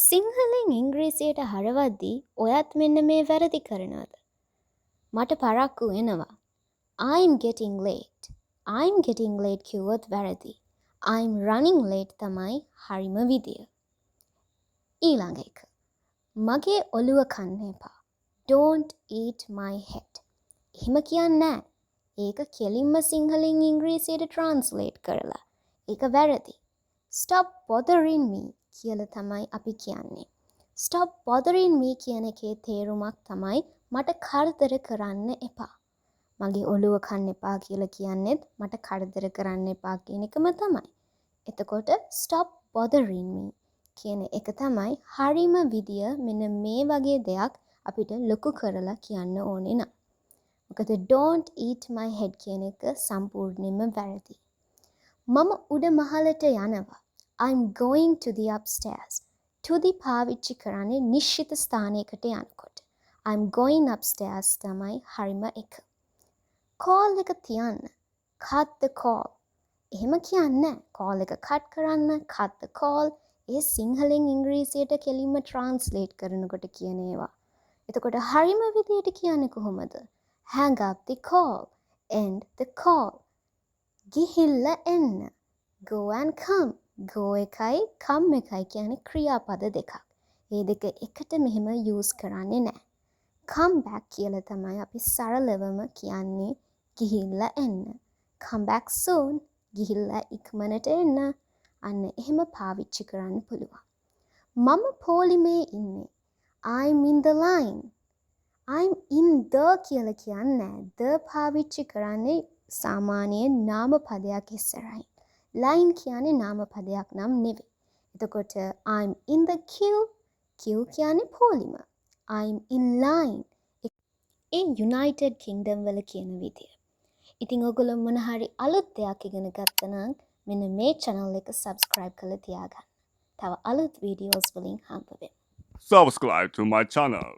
සිංහලෙන් ඉංග්‍රීසියට හරවද්දී ඔයත් මෙන්න මේ වැරදි කරනවද? මට පරක්කු වෙනවා. I'm getting late. I'm getting late කිව්වොත් වැරදි. I'm running late තමයි හරිම විදිය. ඊළඟ එක. මගේ ඔළුව කන්න එපා. Don't eat my head. එහෙම කියන්නේ නැහැ. ඒක කෙලින්ම සිංහලෙන් ඉංග්‍රීසියට translate කරලා. ඒක වැරදි. Stop bothering me කියලා තමයි අපි කියන්නේ. Stop bothering me කියන එකේ තේරුමක් තමයි මට කරදර කරන්න එපා. මගේ ඔළුව කන්න එපා කියලා කියන්නේත් මට කරදර කරන්න එපා කියන එකම තමයි. එතකොට stop bothering me කියන එක තමයි හරිම විදිය මෙන්න මේ වගේ දෙයක් අපිට ලොකු කරලා කියන්න ඕනේ නම්. මොකද don't eat my head කියන එක සම්පූර්ණයෙන්ම වැරදි. මම උඩ මහලට යනවා. I'm going to the upstairs. To the පාවිච්චි කරන්නේ නිශ්චිත ස්ථානයකට යනකොට. I'm going upstairs තමයි හරිම එක. call එක තියන්න. cut the call. එහෙම කියන්නේ call එක cut කරන්න, cut the call. ඒ සිංහලෙන් ඉංග්‍රීසියට කෙලින්ම translate කරනකොට කියන ඒවා. එතකොට හරිම විදියට කියන්නේ කොහොමද? hang up the call, end the call. ගිහිල්ලා එන්න. go and come. go එකයි come එකයි කියන්නේ ක්‍රියාපද දෙකක්. මේ දෙක එකට මෙහෙම use කරන්නේ නැහැ. come back කියලා තමයි අපි සරලවම කියන්නේ ගිහිල්ලා එන්න. come back soon. ගිහිල්ලා ඉක්මනට එන්න. අන්න එහෙම පාවිච්චි කරන්න පුළුවන්. මම පොලිමේ ඉන්නේ. I'm in the line. I'm in the කියලා කියන්නේ the පාවිච්චි කරන්නේ සාමාන්‍යයෙන් නාම පදයක් ඉස්සරහින්. line කියන්නේ නාම පදයක් නම් නෙවෙයි. එතකොට I'm in the queue. queue කියන්නේ පොලිම. I'm in line. A United Kingdom වල කියන විදිය. ඉතින් ඔයගොල්ලෝ මොන හරි අලුත් දෙයක් ඉගෙන ගත්තා නම් මෙන්න මේ channel එක subscribe කරලා තියාගන්න. තව අලුත් videos වලින් හම්බ වෙමු. Subscribe to my channel.